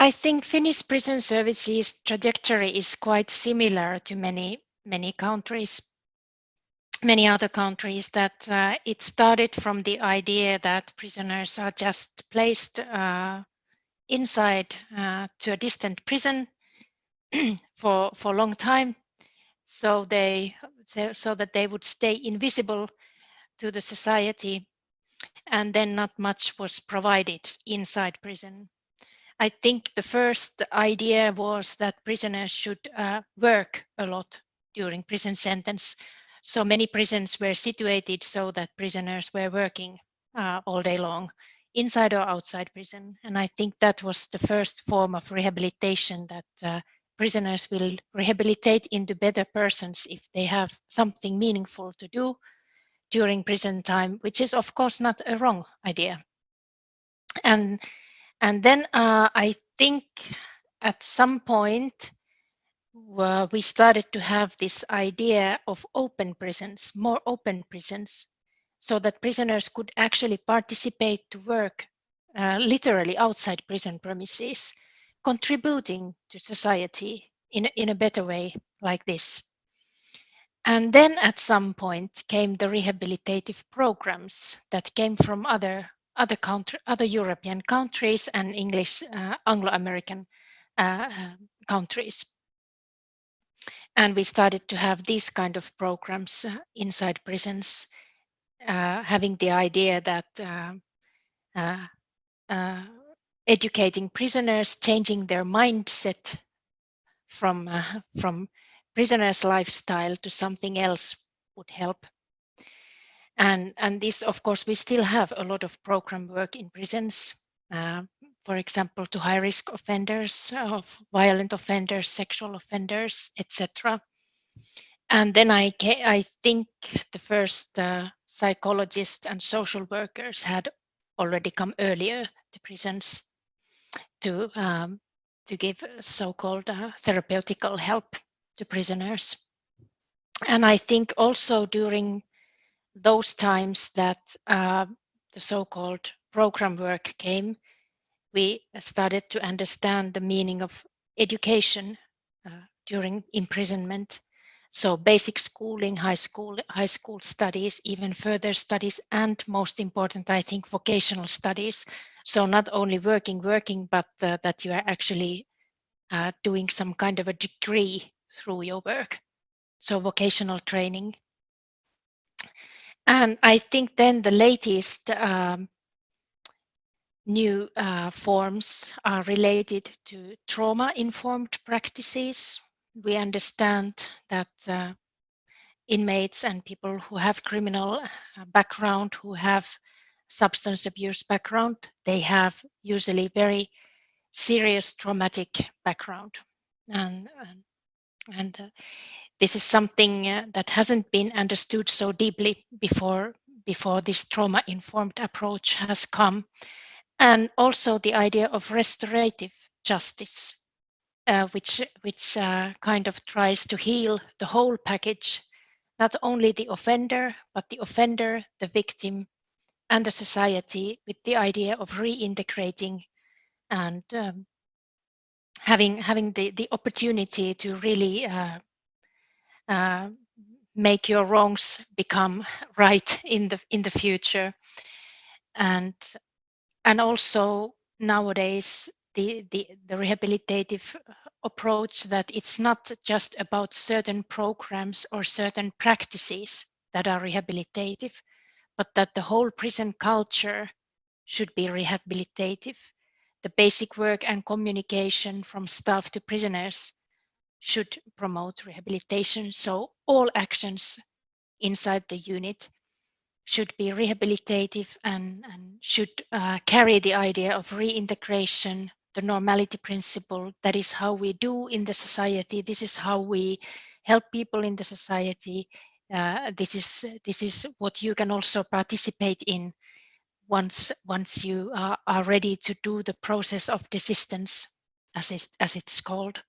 I think Finnish prison services trajectory is quite similar to many countries, many other countries, that it started from the idea that prisoners are just placed inside to a distant prison for a long time, so that they would stay invisible to the society, and then not much was provided inside prison. I think the first idea was that prisoners should work a lot during prison sentence. So many prisons were situated so that prisoners were working all day long, inside or outside prison. And I think that was the first form of rehabilitation, that prisoners will rehabilitate into better persons if they have something meaningful to do during prison time, which is of course not a wrong idea. And then I think at some point we started to have this idea of open prisons, more open prisons, so that prisoners could actually participate to work literally outside prison premises, contributing to society in a better way like this. And then at some point came the rehabilitative programs that came from other European countries and English Anglo-American countries. And we started to have these kind of programs inside prisons, having the idea that educating prisoners, changing their mindset from prisoners' lifestyle to something else would help. And this, of course, we still have a lot of program work in prisons, for example, to high-risk offenders, of violent offenders, sexual offenders, etc. And then I think the first psychologists and social workers had already come earlier to prisons to give so-called therapeutical help to prisoners. And I think also during those times that the so-called program work came, we started to understand the meaning of education during imprisonment. So basic schooling, high school studies, even further studies, and most important, I think, vocational studies. So not only working, but that you are actually doing some kind of a degree through your work. So vocational training. And I think then the latest new forms are related to trauma-informed practices. We understand that inmates and people who have criminal background, who have substance abuse background, they have usually very serious traumatic background. And this is something that hasn't been understood so deeply before this trauma-informed approach has come. And also the idea of restorative justice, which kind of tries to heal the whole package, not only the offender, but the offender, the victim, and the society, with the idea of reintegrating and having the opportunity to really make your wrongs become right in the future. And also nowadays the rehabilitative approach, that it's not just about certain programs or certain practices that are rehabilitative, but that the whole prison culture should be rehabilitative. The basic work and communication from staff to prisoners should promote rehabilitation. So all actions inside the unit should be rehabilitative and should carry the idea of reintegration, the normality principle. That is how we do in the society. This is how we help people in the society. This is what you can also participate in once you are ready to do the process of desistance, as it's called.